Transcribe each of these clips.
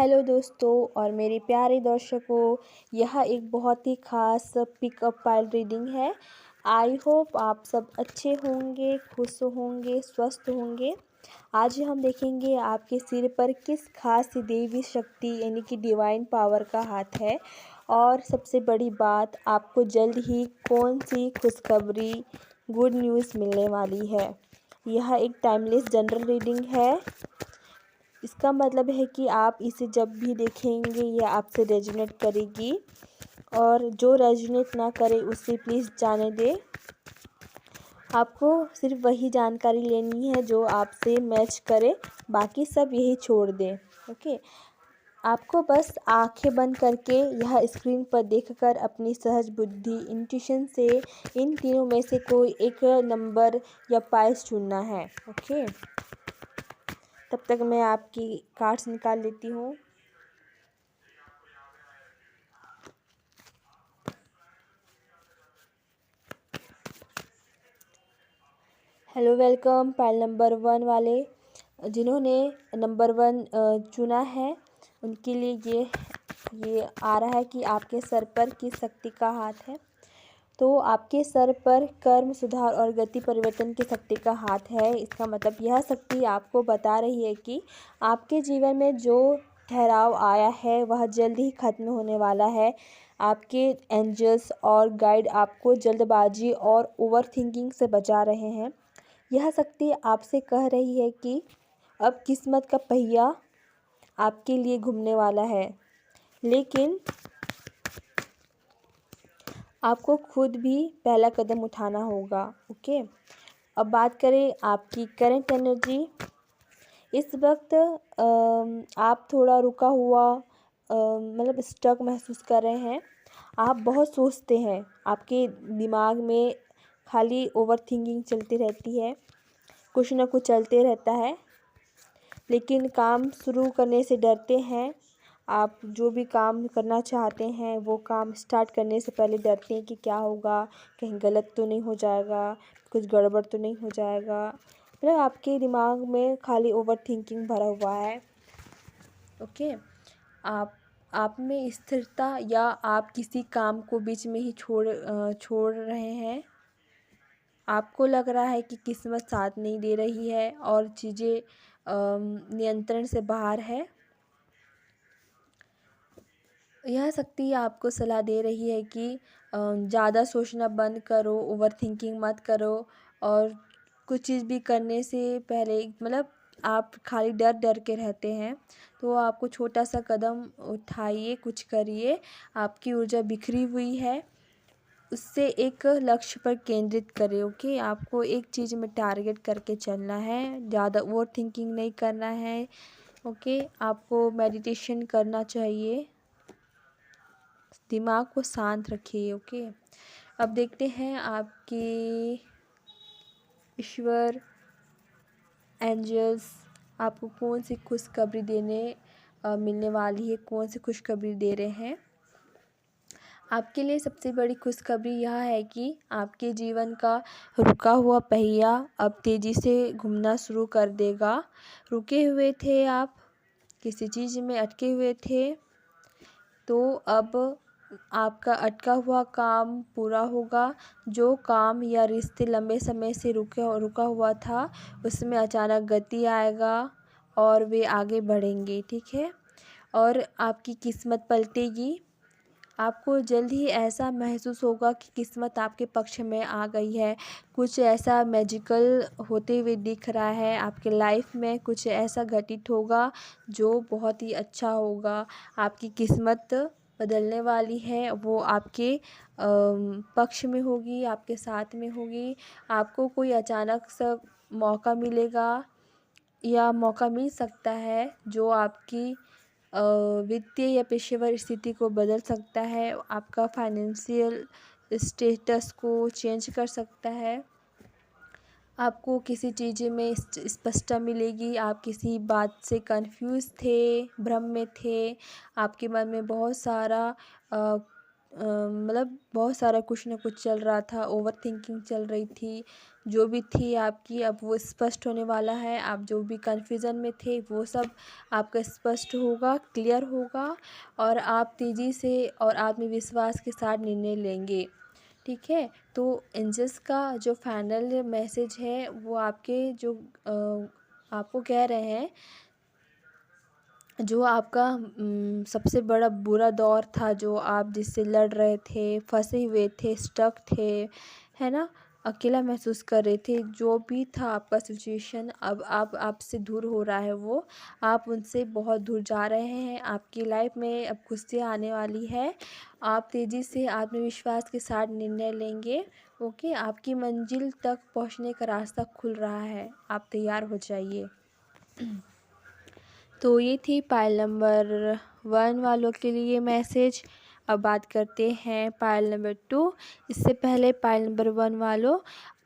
Hello दोस्तों और मेरे प्यारे दर्शकों, यह एक बहुत ही ख़ास पिकअप फाइल रीडिंग है। आई होप आप सब अच्छे होंगे, खुश होंगे, स्वस्थ होंगे। आज हम देखेंगे आपके सिर पर किस खास देवी शक्ति यानी कि डिवाइन पावर का हाथ है, और सबसे बड़ी बात, आपको जल्द ही कौन सी खुशखबरी, गुड न्यूज़ मिलने वाली है। यह एक टाइमलेस जनरल रीडिंग है। इसका मतलब है कि आप इसे जब भी देखेंगे यह आपसे रेजोनेट करेगी, और जो रेजोनेट ना करे उसे प्लीज़ जाने दें। आपको सिर्फ वही जानकारी लेनी है जो आपसे मैच करे, बाकी सब यही छोड़ दें। ओके, आपको बस आंखें बंद करके यह स्क्रीन पर देखकर अपनी सहज बुद्धि इंट्यूशन से इन तीनों में से कोई एक नंबर या पाइस चुनना है। ओके, तब तक मैं आपकी कार्ड्स निकाल लेती हूँ। Hello, welcome. पाइल नंबर 1 वाले जिन्होंने नंबर 1 चुना है, उनके लिए ये आ रहा है कि आपके सर पर किस शक्ति का हाथ है। तो आपके सर पर कर्म सुधार और गति परिवर्तन की शक्ति का हाथ है। इसका मतलब यह शक्ति आपको बता रही है कि आपके जीवन में जो ठहराव आया है वह जल्द ही खत्म होने वाला है। आपके एंजल्स और गाइड आपको जल्दबाजी और ओवर थिंकिंग से बचा रहे हैं। यह शक्ति आपसे कह रही है कि अब किस्मत का पहिया आपके लिए घूमने वाला है, लेकिन आपको खुद भी पहला कदम उठाना होगा। ओके, अब बात करें आपकी करंट एनर्जी। इस वक्त आप थोड़ा रुका हुआ मतलब स्टक महसूस कर रहे हैं। आप बहुत सोचते हैं, आपके दिमाग में खाली ओवर थिंकिंग चलती रहती है, कुछ ना कुछ चलते रहता है, लेकिन काम शुरू करने से डरते हैं। आप जो भी काम करना चाहते हैं वो काम स्टार्ट करने से पहले डरते हैं कि क्या होगा, कहीं गलत तो नहीं हो जाएगा, कुछ गड़बड़ तो नहीं हो जाएगा। मतलब आपके दिमाग में खाली ओवर थिंकिंग भरा हुआ है। ओके, आप में स्थिरता, या आप किसी काम को बीच में ही छोड़ रहे हैं। आपको लग रहा है कि किस्मत साथ नहीं दे रही है और चीज़ें नियंत्रण से बाहर है। यह शक्ति आपको सलाह दे रही है कि ज़्यादा सोचना बंद करो, ओवर थिंकिंग मत करो, और कुछ चीज़ भी करने से पहले मतलब आप खाली डर डर के रहते हैं, तो आपको छोटा सा कदम उठाइए, कुछ करिए। आपकी ऊर्जा बिखरी हुई है, उससे एक लक्ष्य पर केंद्रित करें। ओके, आपको एक चीज़ में टारगेट करके चलना है, ज़्यादा ओवर थिंकिंग नहीं करना है। ओके, आपको मेडिटेशन करना चाहिए, दिमाग को शांत रखिए। ओके, अब देखते हैं आपकी ईश्वर एंजल्स आपको कौन सी खुशखबरी मिलने वाली है, कौन सी खुशखबरी दे रहे हैं। आपके लिए सबसे बड़ी खुशखबरी यह है कि आपके जीवन का रुका हुआ पहिया अब तेज़ी से घूमना शुरू कर देगा। रुके हुए थे आप, किसी चीज़ में अटके हुए थे, तो अब आपका अटका हुआ काम पूरा होगा। जो काम या रिश्ते लंबे समय से रुका हुआ था, उसमें अचानक गति आएगा और वे आगे बढ़ेंगे। ठीक है, और आपकी किस्मत पलटेगी। आपको जल्द ही ऐसा महसूस होगा कि किस्मत आपके पक्ष में आ गई है। कुछ ऐसा मैजिकल होते हुए दिख रहा है आपके लाइफ में, कुछ ऐसा घटित होगा जो बहुत ही अच्छा होगा। आपकी किस्मत बदलने वाली है, वो आपके पक्ष में होगी, आपके साथ में होगी। आपको कोई अचानक सा मौका मिलेगा, या मौका मिल सकता है जो आपकी वित्तीय या पेशेवर स्थिति को बदल सकता है, आपका फाइनेंशियल स्टेटस को चेंज कर सकता है। आपको किसी चीज़ में स्पष्टता मिलेगी। आप किसी बात से कंफ्यूज थे, भ्रम में थे, आपके मन में बहुत सारा मतलब बहुत सारा कुछ ना कुछ चल रहा था, ओवर थिंकिंग चल रही थी, जो भी थी आपकी अब वो स्पष्ट होने वाला है। आप जो भी कन्फ्यूज़न में थे वो सब आपका स्पष्ट होगा, क्लियर होगा और आप तेज़ी से और आत्मविश्वास के साथ निर्णय लेंगे। ठीक है, तो एंजल्स का जो फाइनल मैसेज है वो आपके जो आपको कह रहे हैं, जो आपका सबसे बड़ा बुरा दौर था, जो आप जिससे लड़ रहे थे, फंसे हुए थे, स्टक थे, है ना, अकेला महसूस कर रहे थे, जो भी था आपका सिचुएशन, अब आपसे दूर हो रहा है वो, आप उनसे बहुत दूर जा रहे हैं। आपकी लाइफ में अब खुशियाँ आने वाली है। आप तेज़ी से आत्मविश्वास के साथ निर्णय लेंगे। ओके, आपकी मंजिल तक पहुंचने का रास्ता खुल रहा है, आप तैयार हो जाइए। तो ये थी पायल नंबर 1 वालों के लिए मैसेज। अब बात करते हैं पायल नंबर 2। इससे पहले पायल नंबर 1 वालों,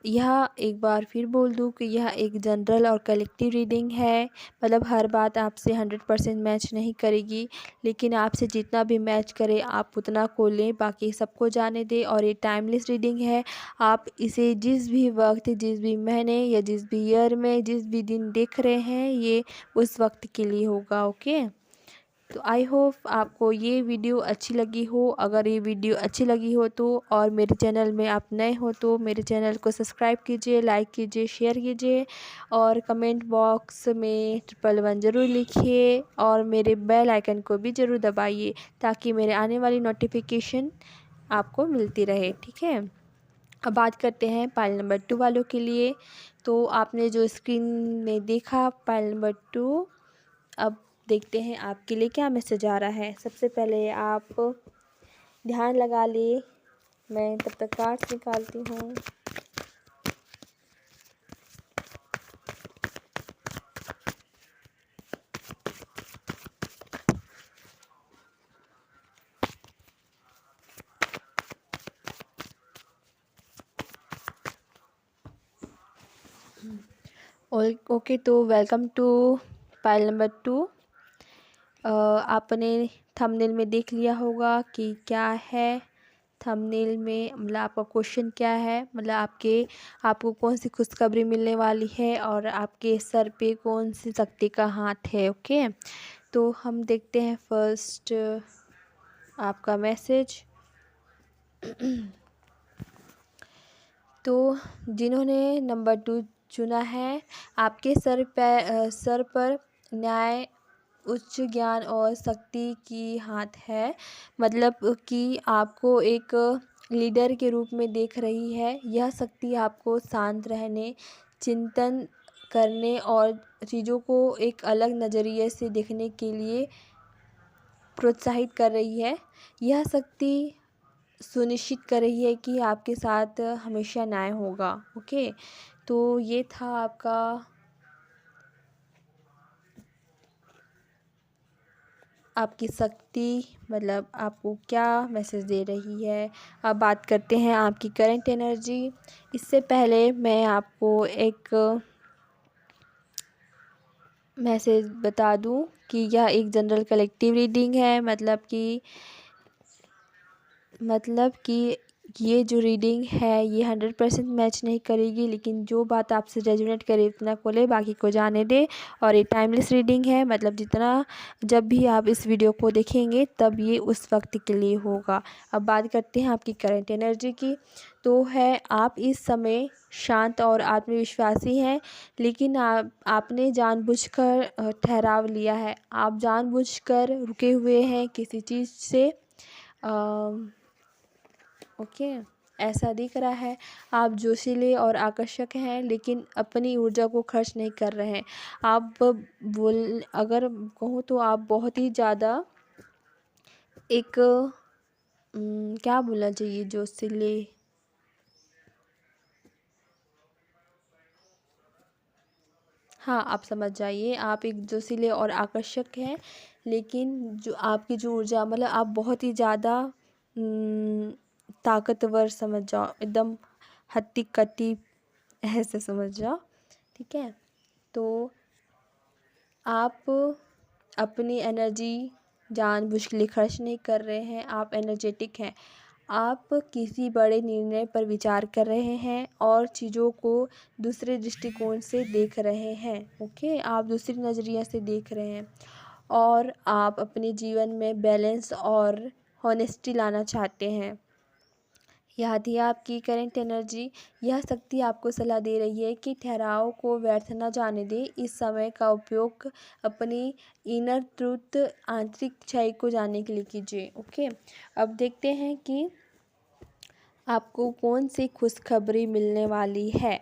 यह एक बार फिर बोल दूँ कि यह एक जनरल और कलेक्टिव रीडिंग है। मतलब हर बात आपसे 100% मैच नहीं करेगी, लेकिन आपसे जितना भी मैच करे आप उतना को लें, बाकी सबको जाने दें। और ये टाइमलेस रीडिंग है। आप इसे जिस भी वक्त, जिस भी महीने या जिस भी ईयर में, जिस भी दिन देख रहे हैं, ये उस वक्त के लिए होगा। ओके, तो आई होप आपको ये वीडियो अच्छी लगी हो। अगर ये वीडियो अच्छी लगी हो तो, और मेरे चैनल में आप नए हो तो मेरे चैनल को सब्सक्राइब कीजिए, लाइक कीजिए, शेयर कीजिए और कमेंट बॉक्स में 111 ज़रूर लिखिए और मेरे बेल आइकन को भी ज़रूर दबाइए, ताकि मेरे आने वाली नोटिफिकेशन आपको मिलती रहे। ठीक है, अब बात करते हैं पायल नंबर 2 वालों के लिए। तो आपने जो स्क्रीन में देखा पायल नंबर 2, अब देखते हैं आपके लिए क्या मैसेज आ रहा है। सबसे पहले आप ध्यान लगा लिए, मैं तब तक कार्ड्स निकालती हूँ। ओके, तो वेलकम टू पायल नंबर 2। आपने थंबनेल में देख लिया होगा कि क्या है थंबनेल में, मतलब आपका क्वेश्चन क्या है, मतलब आपको कौन सी खुशखबरी मिलने वाली है और आपके सर पे कौन सी शक्ति का हाथ है। ओके, तो हम देखते हैं फर्स्ट आपका मैसेज। तो जिन्होंने नंबर 2 चुना है, आपके सर पर न्याय, उच्च ज्ञान और शक्ति की हाथ है। मतलब कि आपको एक लीडर के रूप में देख रही है। यह शक्ति आपको शांत रहने, चिंतन करने और चीज़ों को एक अलग नज़रिए से देखने के लिए प्रोत्साहित कर रही है। यह शक्ति सुनिश्चित कर रही है कि आपके साथ हमेशा न्याय होगा। ओके, तो ये था आपकी शक्ति, मतलब आपको क्या मैसेज दे रही है। अब बात करते हैं आपकी करंट एनर्जी। इससे पहले मैं आपको एक मैसेज बता दूं कि यह एक जनरल कलेक्टिव रीडिंग है। मतलब कि ये जो रीडिंग है ये 100% मैच नहीं करेगी, लेकिन जो बात आपसे रेजोनेट करे उतना को ले, बाकी को जाने दे। और ये टाइमलेस रीडिंग है, मतलब जब भी आप इस वीडियो को देखेंगे तब ये उस वक्त के लिए होगा। अब बात करते हैं आपकी करंट एनर्जी की। तो है, आप इस समय शांत और आत्मविश्वासी हैं, लेकिन आपने जानबूझकर ठहराव लिया है। आप जानबूझकर रुके हुए हैं किसी चीज़ से। ओके, ऐसा दिख रहा है। आप जोशीले और आकर्षक हैं, लेकिन अपनी ऊर्जा को खर्च नहीं कर रहे हैं। अगर कहूँ तो आप बहुत ही ज़्यादा एक क्या बोलना चाहिए, जोशीले, हाँ आप समझ जाइए। आप एक जोशीले और आकर्षक हैं, लेकिन जो आपकी जो ऊर्जा, मतलब आप बहुत ही ज़्यादा ताकतवर समझ जाओ, एकदम हट्टी कट्टी ऐसे समझ जाओ। ठीक है, तो आप अपनी एनर्जी जानबूझ के लिए खर्च नहीं कर रहे हैं, आप एनर्जेटिक हैं। आप किसी बड़े निर्णय पर विचार कर रहे हैं और चीज़ों को दूसरे दृष्टिकोण से देख रहे हैं। ओके, आप दूसरी नज़रिए से देख रहे हैं और आप अपने जीवन में बैलेंस और हॉनेस्टी लाना चाहते हैं। यह थी आपकी करंट एनर्जी। यह शक्ति आपको सलाह दे रही है कि ठहराव को व्यर्थ न जाने दें। इस समय का उपयोग अपनी इनर ट्रुथ, आंतरिक सच्चाई को जानने के लिए कीजिए। ओके, अब देखते हैं कि आपको कौन सी खुशखबरी मिलने वाली है।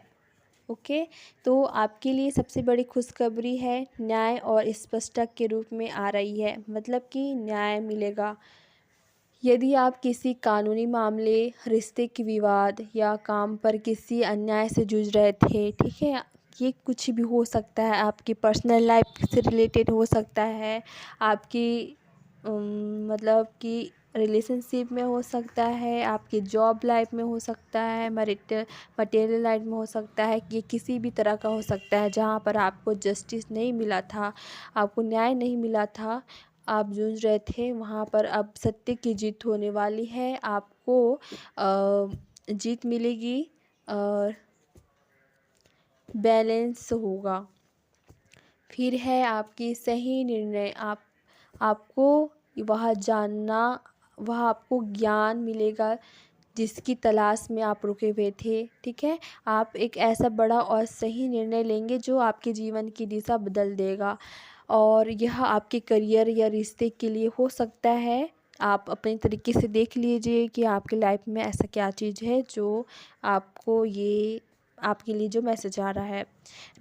ओके, तो आपके लिए सबसे बड़ी खुशखबरी है न्याय और स्पष्टता के रूप में आ रही है, मतलब कि न्याय मिलेगा। यदि आप किसी कानूनी मामले, रिश्ते के विवाद या काम पर किसी अन्याय से जूझ रहे थे, ठीक है, ये कुछ भी हो सकता है, आपकी पर्सनल लाइफ से रिलेटेड हो सकता है, आपकी मतलब कि रिलेशनशिप में हो सकता है, आपकी जॉब लाइफ में हो सकता है, मटेरियल लाइफ में हो सकता है, ये किसी भी तरह का हो सकता है जहाँ पर आपको जस्टिस नहीं मिला था, आपको न्याय नहीं मिला था, आप जूझ रहे थे, वहाँ पर अब सत्य की जीत होने वाली है। आपको जीत मिलेगी और बैलेंस होगा। फिर है आपकी सही निर्णय। आपको वह आपको ज्ञान मिलेगा जिसकी तलाश में आप रुके हुए थे, ठीक है। आप एक ऐसा बड़ा और सही निर्णय लेंगे जो आपके जीवन की दिशा बदल देगा और यह आपके करियर या रिश्ते के लिए हो सकता है। आप अपने तरीके से देख लीजिए कि आपकी लाइफ में ऐसा क्या चीज़ है जो आपको ये आपके लिए जो मैसेज आ रहा है।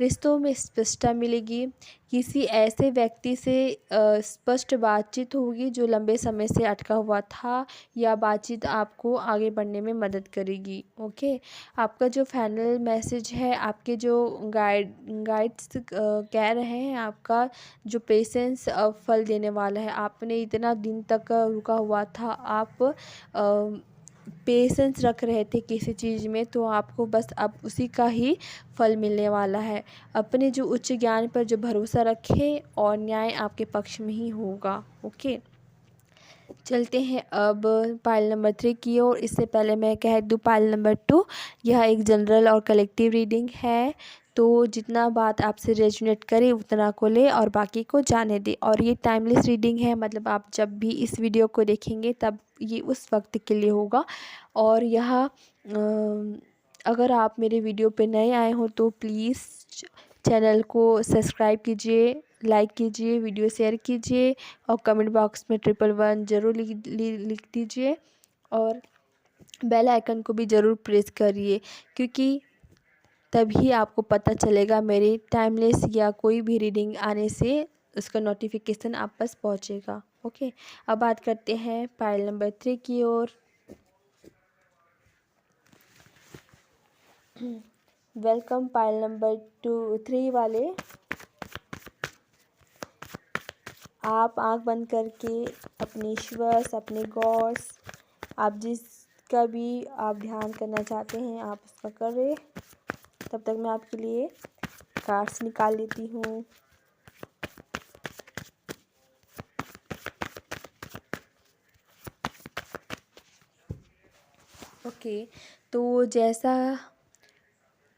रिश्तों में स्पष्टता मिलेगी। किसी ऐसे व्यक्ति से स्पष्ट बातचीत होगी जो लंबे समय से अटका हुआ था, या बातचीत आपको आगे बढ़ने में मदद करेगी। ओके, आपका जो फाइनल मैसेज है, आपके जो गाइड्स कह रहे हैं, आपका जो पेशेंस फल देने वाला है। आपने इतना दिन तक रुका हुआ था, आप पेशेंस रख रहे थे किसी चीज़ में, तो आपको बस अब उसी का ही फल मिलने वाला है। अपने जो उच्च ज्ञान पर जो भरोसा रखें और न्याय आपके पक्ष में ही होगा। ओके, चलते हैं अब पाइल नंबर 3 की ओर। इससे पहले मैं कह दूँ पाइल नंबर 2, यह एक जनरल और कलेक्टिव रीडिंग है, तो जितना बात आपसे रेजोनेट करे उतना को ले और बाकी को जाने दे। और ये टाइमलेस रीडिंग है, मतलब आप जब भी इस वीडियो को देखेंगे तब ये उस वक्त के लिए होगा। और यह अगर आप मेरे वीडियो पे नए आए हो तो प्लीज़ चैनल को सब्सक्राइब कीजिए, लाइक कीजिए, वीडियो शेयर कीजिए और कमेंट बॉक्स में 111 ज़रूर लिख दीजिए और बेल आइकन को भी ज़रूर प्रेस करिए, क्योंकि तभी आपको पता चलेगा मेरे टाइमलेस या कोई भी रीडिंग आने से उसका नोटिफिकेशन आप पास पहुँचेगा। ओके, अब बात करते हैं पाइल नंबर 3 की ओर। वेलकम पाइल नंबर 3 वाले। आप आंख बंद करके अपने श्वास, अपने गॉड्स, आप जिसका भी आप ध्यान करना चाहते हैं आप उसका करें। तब तक मैं आपके लिए कार्ड्स निकाल लेती हूँ। ओके, तो जैसा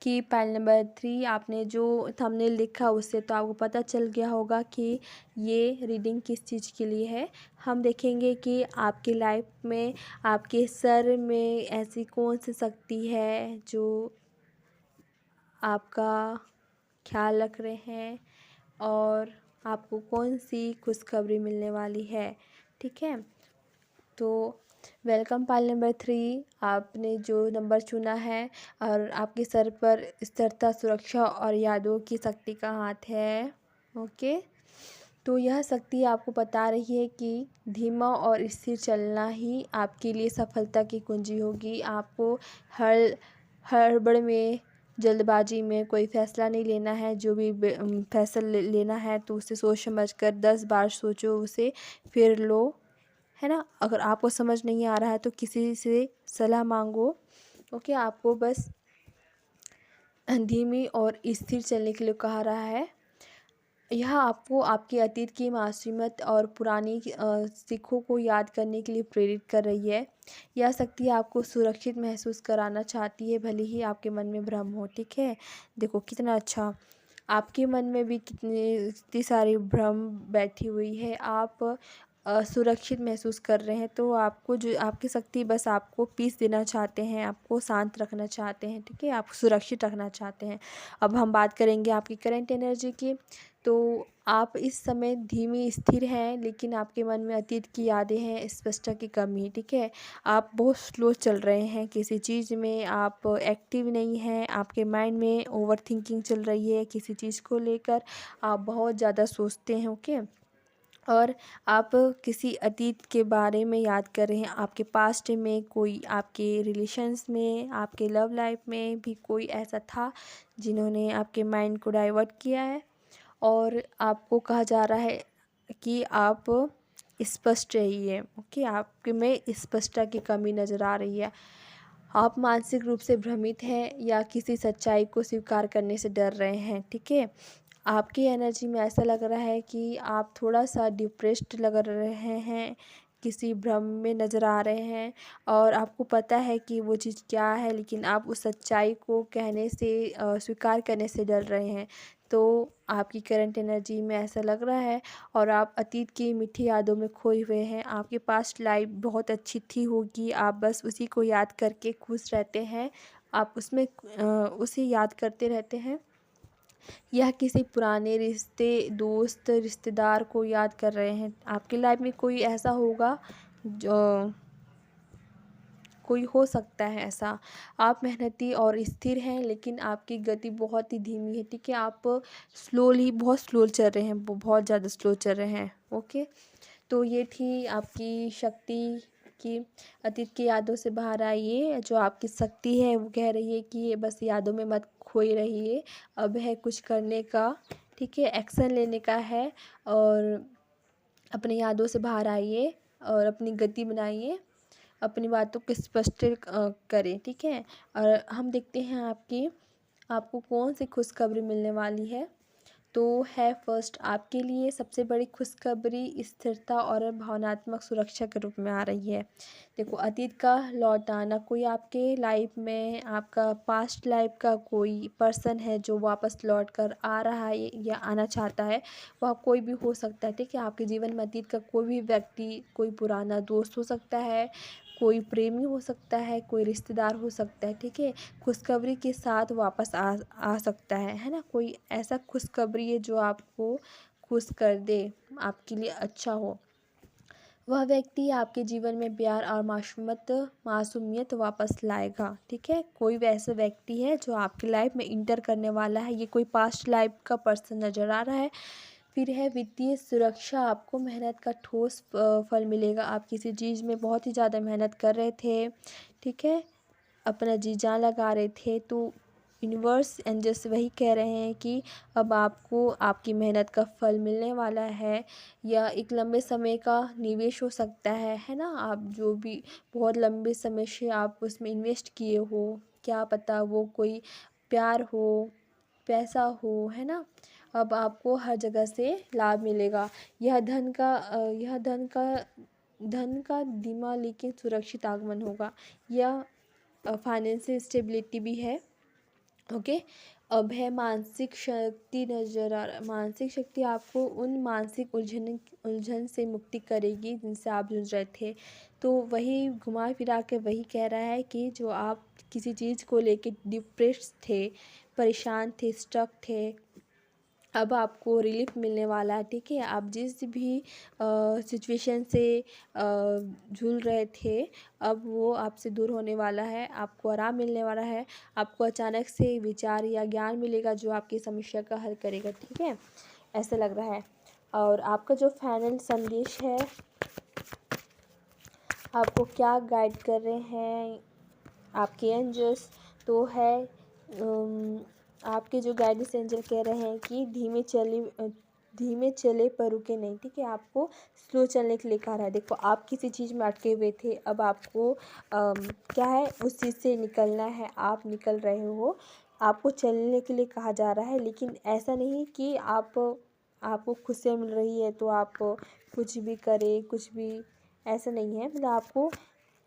कि पाइल नंबर 3 आपने जो थंबनेल देखा उससे तो आपको पता चल गया होगा कि ये रीडिंग किस चीज़ के लिए है। हम देखेंगे कि आपकी लाइफ में आपके सर में ऐसी कौन सी शक्ति है जो आपका ख्याल रख रहे हैं और आपको कौन सी खुशखबरी मिलने वाली है, ठीक है। तो वेलकम पाइल नंबर 3, आपने जो नंबर चुना है और आपके सर पर स्थिरता, सुरक्षा और यादों की शक्ति का हाथ है। ओके, तो यह शक्ति आपको बता रही है कि धीमा और स्थिर चलना ही आपके लिए सफलता की कुंजी होगी। आपको हड़बड़ में, जल्दबाजी में कोई फ़ैसला नहीं लेना है। जो भी फैसला लेना है तो उसे सोच समझ कर 10 बार सोचो, उसे फिर लो, है ना। अगर आपको समझ नहीं आ रहा है तो किसी से सलाह मांगो। ओके, आपको बस धीमी और स्थिर चलने के लिए कहा रहा है। यह आपको आपके अतीत की मासूमियत और पुरानी सीखों को याद करने के लिए प्रेरित कर रही है। यह शक्ति आपको सुरक्षित महसूस कराना चाहती है, भले ही आपके मन में भ्रम हो, ठीक है? देखो कितना अच्छा, आपके मन में भी इतनी सारी भ्रम बैठी हुई है। आप सुरक्षित महसूस कर रहे हैं, तो आपको जो आपकी शक्ति बस आपको पीस देना चाहते हैं, आपको शांत रखना चाहते हैं, ठीक है? आपको सुरक्षित रखना चाहते हैं। अब हम बात करेंगे आपकी करंट एनर्जी की। तो आप इस समय धीमी स्थिर हैं, लेकिन आपके मन में अतीत की यादें हैं, स्पष्टता की कमी, ठीक है? आप बहुत स्लो चल रहे हैं किसी चीज़ में, आप एक्टिव नहीं हैं, आपके माइंड में ओवरथिंकिंग चल रही है किसी चीज़ को लेकर, आप बहुत ज़्यादा सोचते हैं, ओके? और आप किसी अतीत के बारे में याद कर रहे हैं, आपके पास्ट में कोई, आपके रिलेशंस में, आपके लव लाइफ में भी कोई ऐसा था जिन्होंने आपके माइंड को डाइवर्ट किया है। और आपको कहा जा रहा है कि आप स्पष्ट रहिए, ओके? आपके में स्पष्टता की कमी नज़र आ रही है। आप मानसिक रूप से भ्रमित हैं या किसी सच्चाई को स्वीकार करने से डर रहे हैं, ठीक है? आपकी एनर्जी में ऐसा लग रहा है कि आप थोड़ा-सा डिप्रेस्ड लग रहे हैं, किसी भ्रम में नज़र आ रहे हैं, और आपको पता है कि वो चीज़ क्या है, लेकिन आप उस सच्चाई को कहने से स्वीकार करने से डर रहे हैं। तो आपकी करंट एनर्जी में ऐसा लग रहा है, और आप अतीत की मीठी यादों में खोए हुए हैं। आपकी पास्ट लाइफ बहुत अच्छी थी होगी, आप बस उसी को याद करके खुश रहते हैं, आप उसमें उसे याद करते रहते हैं। यह किसी पुराने रिश्ते, दोस्त, रिश्तेदार को याद कर रहे हैं। आपकी लाइफ में कोई ऐसा होगा जो, कोई हो सकता है ऐसा। आप मेहनती और स्थिर हैं, लेकिन आपकी गति बहुत ही धीमी है, ठीक है? आप बहुत स्लो चल रहे हैं, बहुत ज़्यादा स्लो चल रहे हैं, ओके? तो ये थी आपकी शक्ति कि अतीत की यादों से बाहर आइए। जो आपकी शक्ति है वो कह रही है कि ये बस यादों में मत खोए रहिए, अब है कुछ करने का, ठीक है? एक्शन लेने का है, और अपनी यादों से बाहर आइए और अपनी गति बनाइए, अपनी बातों को स्पष्ट करें, ठीक है? और हम देखते हैं आपको कौन सी खुशखबरी मिलने वाली है। तो है फर्स्ट, आपके लिए सबसे बड़ी खुशखबरी स्थिरता और भावनात्मक सुरक्षा के रूप में आ रही है। देखो, अतीत का लौट आना, कोई आपके लाइफ में आपका पास्ट लाइफ का कोई पर्सन है जो वापस लौट कर आ रहा है या आना चाहता है, वह कोई भी हो सकता है, ठीक है? आपके जीवन में अतीत का कोई भी व्यक्ति, कोई पुराना दोस्त हो सकता है, कोई प्रेमी हो सकता है, कोई रिश्तेदार हो सकता है, ठीक है? खुशखबरी के साथ वापस आ सकता है ना? कोई ऐसा खुशखबरी है जो आपको खुश कर दे, आपके लिए अच्छा हो। वह व्यक्ति आपके जीवन में प्यार और मासूमियत वापस लाएगा, ठीक है? कोई वैसा व्यक्ति है जो आपकी लाइफ में इंटर करने वाला है, ये कोई पास्ट लाइफ का पर्सन नज़र आ रहा है। फिर है वित्तीय सुरक्षा, आपको मेहनत का ठोस फल मिलेगा। आप किसी चीज़ में बहुत ही ज़्यादा मेहनत कर रहे थे, ठीक है? अपना जी जान लगा रहे थे, तो यूनिवर्स एंजल्स वही कह रहे हैं कि अब आपको आपकी मेहनत का फल मिलने वाला है, या एक लंबे समय का निवेश हो सकता है ना? आप जो भी बहुत लंबे समय से आप उसमें इन्वेस्ट किए हो, क्या पता वो कोई प्यार हो, पैसा हो, है ना? अब आपको हर जगह से लाभ मिलेगा। धन का धीमा लेकिन सुरक्षित आगमन होगा। यह फाइनेंशियल स्टेबिलिटी भी है, ओके? अब है मानसिक शक्ति नज़र आ रहा, मानसिक शक्ति आपको उन मानसिक उलझन से मुक्ति करेगी जिनसे आप जूझ रहे थे। तो वही घुमा फिरा के वही कह रहा है कि जो आप किसी चीज़ को लेके डिप्रेस्ड थे, परेशान थे, स्टक थे, अब आपको रिलीफ मिलने वाला है, ठीक है? आप जिस भी सिचुएशन से झूल रहे थे, अब वो आपसे दूर होने वाला है, आपको आराम मिलने वाला है, आपको अचानक से विचार या ज्ञान मिलेगा जो आपकी समस्या का हल करेगा, ठीक है? ऐसा लग रहा है। और आपका जो फाइनल संदेश है, आपको क्या गाइड कर रहे हैं आपके एंजल्स, तो है आपके जो गाइडेंस एंजल कह रहे हैं कि धीमे चले पर रुके नहीं, ठीक है? आपको स्लो चलने के लिए कहा रहा है। देखो, आप किसी चीज़ में अटके हुए थे, अब आपको क्या है, उस चीज़ से निकलना है, आप निकल रहे हो, आपको चलने के लिए कहा जा रहा है। लेकिन ऐसा नहीं कि आपको खुशियाँ मिल रही है तो आप कुछ भी करें, कुछ भी ऐसा नहीं है। मतलब आपको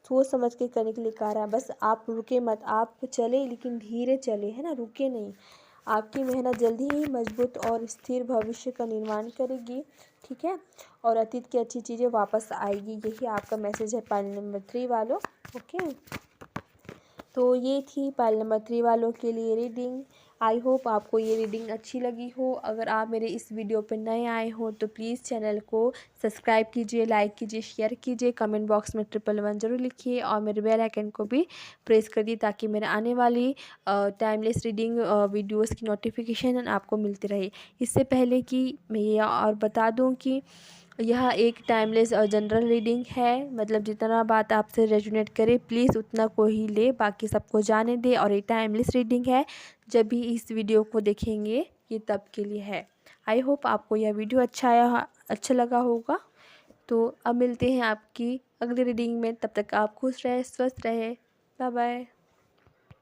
सोच समझ के करने के लिए कह रहा है। बस आप रुके मत, आप चले लेकिन धीरे चले, है ना, रुके नहीं। आपकी मेहनत जल्दी ही मजबूत और स्थिर भविष्य का निर्माण करेगी, ठीक है। और अतीत की अच्छी चीज़ें वापस आएगी, यही आपका मैसेज है पाइल नंबर 3 वालों। ओके, तो ये थी पाइल नंबर 3 वालों के लिए रीडिंग। आई होप आपको ये रीडिंग अच्छी लगी हो। अगर आप मेरे इस वीडियो पर नए आए हो तो प्लीज़ चैनल को सब्सक्राइब कीजिए, लाइक कीजिए, शेयर कीजिए, कमेंट बॉक्स में 111 ज़रूर लिखिए और मेरे बेल आइकन को भी प्रेस कर दिए ताकि मेरे आने वाली टाइमलेस रीडिंग वीडियोज़ की नोटिफिकेशन आपको मिलती रहे। इससे पहले कि मैं ये और बता दूँ कि यह एक टाइमलेस और जनरल रीडिंग है। मतलब जितना बात आपसे रेजोनेट करे प्लीज़ उतना को ही ले, बाकी सबको जाने दे। और ये टाइमलेस रीडिंग है, जब भी इस वीडियो को देखेंगे ये तब के लिए है। आई होप आपको यह वीडियो अच्छा लगा होगा। तो अब मिलते हैं आपकी अगली रीडिंग में, तब तक आप खुश रहे, स्वस्थ रहे। Bye bye.